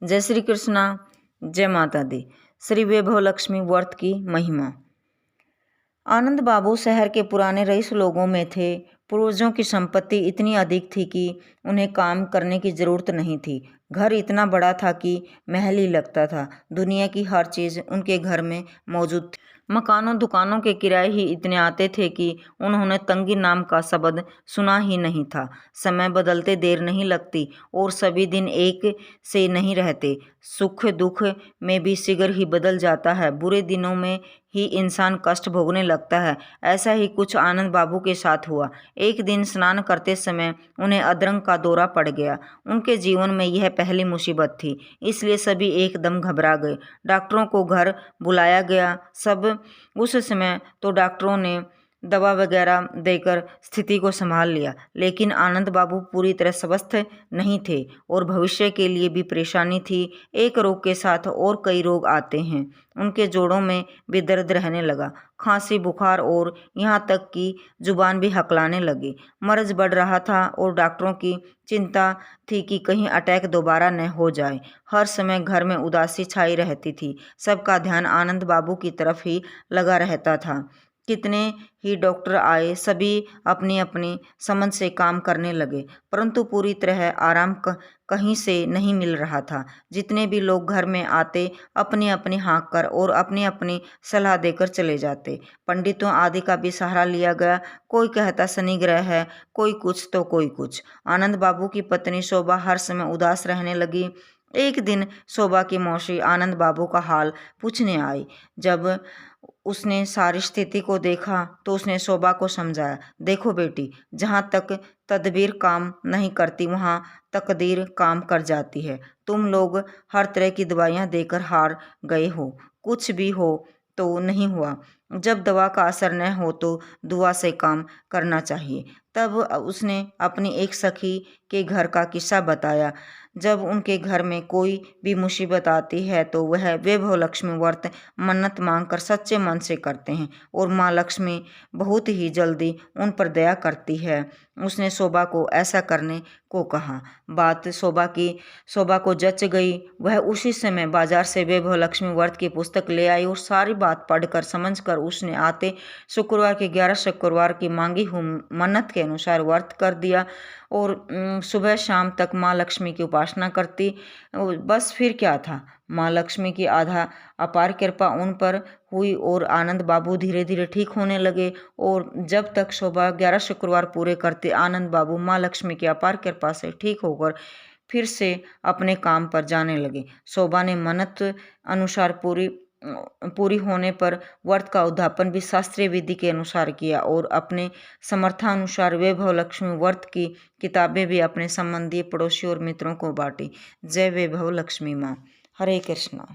जय श्री कृष्णा, जय माता दी। श्री वैभव लक्ष्मी व्रत की महिमा। आनंद बाबू शहर के पुराने रईस लोगों में थे। पूर्वजों की संपत्ति इतनी अधिक थी कि उन्हें काम करने की जरूरत नहीं थी। घर इतना बड़ा था कि महल ही लगता था। दुनिया की हर चीज़ उनके घर में मौजूद थी। मकानों दुकानों के किराए ही इतने आते थे कि उन्होंने तंगी नाम का शब्द सुना ही नहीं था। समय बदलते देर नहीं लगती और सभी दिन एक से नहीं रहते। सुख दुख में भी शीघ्र ही बदल जाता है। बुरे दिनों में ही इंसान कष्ट भोगने लगता है। ऐसा ही कुछ आनंद बाबू के साथ हुआ। एक दिन स्नान करते समय उन्हें अधरंग का दौरा पड़ गया। उनके जीवन में यह पहली मुसीबत थी, इसलिए सभी एकदम घबरा गए। डॉक्टरों को घर बुलाया गया। सब उस समय तो डॉक्टरों ने दवा वगैरह देकर स्थिति को संभाल लिया, लेकिन आनंद बाबू पूरी तरह स्वस्थ नहीं थे और भविष्य के लिए भी परेशानी थी। एक रोग के साथ और कई रोग आते हैं। उनके जोड़ों में भी दर्द रहने लगा, खांसी, बुखार और यहाँ तक कि जुबान भी हकलाने लगी। मर्ज बढ़ रहा था और डॉक्टरों की चिंता थी कि कहीं अटैक दोबारा न हो जाए। हर समय घर में उदासी छाई रहती थी। सबका ध्यान आनंद बाबू की तरफ ही लगा रहता था। कितने ही डॉक्टर आए, सभी अपनी अपनी समझ से काम करने लगे, परंतु पूरी तरह आराम कहीं से नहीं मिल रहा था। जितने भी लोग घर में आते, अपनी अपनी हाँक कर और अपनी अपनी सलाह देकर चले जाते। पंडितों आदि का भी सहारा लिया गया। कोई कहता शनि ग्रह है, कोई कुछ तो कोई कुछ। आनंद बाबू की पत्नी शोभा हर समय उदास रहने लगी। एक दिन शोभा की मौसी आनंद बाबू का हाल पूछने आई। जब उसने सारी स्थिति को देखा तो उसने शोभा को समझाया, देखो बेटी, जहाँ तक तदबीर काम नहीं करती वहाँ तकदीर काम कर जाती है। तुम लोग हर तरह की दवाइयाँ देकर हार गए हो, कुछ भी हो तो नहीं हुआ। जब दवा का असर न हो तो दुआ से काम करना चाहिए। तब उसने अपनी एक सखी के घर का किस्सा बताया। जब उनके घर में कोई भी मुसीबत आती है तो वह वैभव लक्ष्मी व्रत मन्नत मांगकर सच्चे मन से करते हैं और माँ लक्ष्मी बहुत ही जल्दी उन पर दया करती है। उसने शोभा को ऐसा करने को कहा। बात शोभा को जच गई। वह उसी समय बाजार से वैभव लक्ष्मी व्रत की पुस्तक ले आई और सारी बात पढ़कर समझकर उसने आते शुक्रवार के 11 शुक्रवार की मांगी हुई मन्नत के अनुसार व्रत कर दिया और सुबह शाम तक माँ लक्ष्मी की उपासना करती। बस फिर क्या था, माँ लक्ष्मी की अपार कृपा उन पर हुई और आनंद बाबू धीरे धीरे ठीक होने लगे। और जब तक शोभा 11 शुक्रवार पूरे करते, आनंद बाबू माँ लक्ष्मी की अपार कृपा से ठीक होकर फिर से अपने काम पर जाने लगे। शोभा ने मन्नत अनुसार पूरी होने पर व्रत का उद्यापन भी शास्त्रीय विधि के अनुसार किया और अपने समर्थानुसार वैभव लक्ष्मी व्रत की किताबें भी अपने संबंधी, पड़ोसी और मित्रों को बांटी। जय वैभव लक्ष्मी माँ। हरे कृष्णा।